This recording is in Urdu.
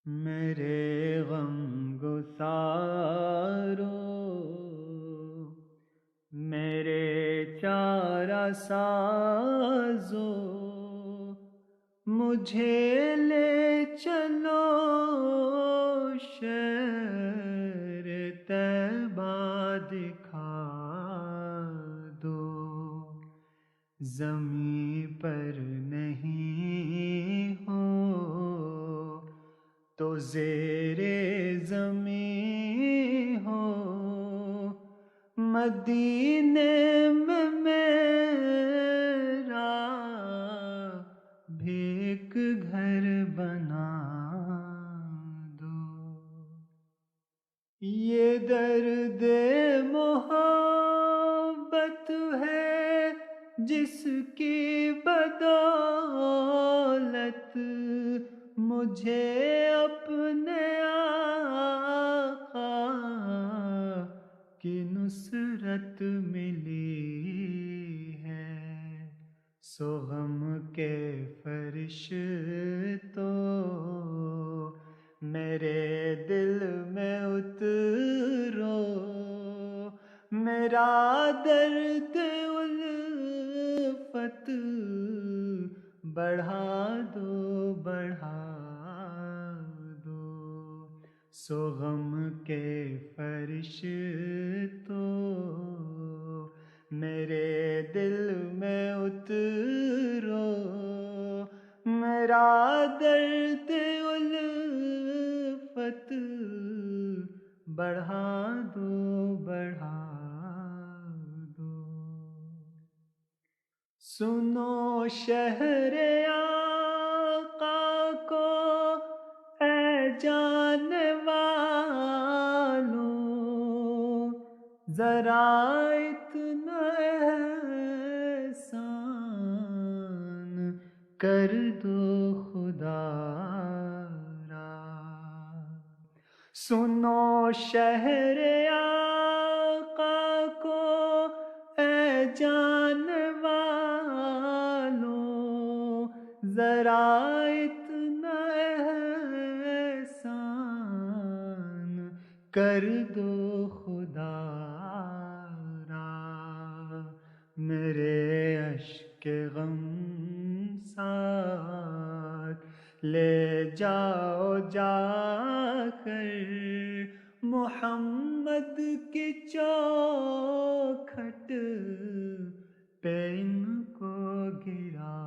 میرے غم گسارو، میرے چارہ سازو، مجھے لے چلو شہر طیبہ دکھا دو، زمین پر نہیں ہو تو زیر زمین ہو، مدینے میں میرا بھی ایک گھر بنا دو۔ یہ درد محبت ہے جس کی بدولت مجھے اپنے آقا کی نصرت ملی ہے، سو غم کے فرشتوں میرے دل میں اترو، میرا درد الفت بڑھا دو بڑھا دو، سو غم کے فرشتوں میرے دل میں اترو، میرا درد الفت بڑھا دو بڑھا دو۔ سنو شہر آقا کو اے جانے والوں، ذرا اتنا احسان کر دو خدا را۔ سنو شہر آقا کو اے جانے والوں، ذرا اتنا احسان کر دو خدا را، میرے اشک غم ساتھ لے جاؤ جا کر، محمد کی چوکھٹ پہ ان کو گرا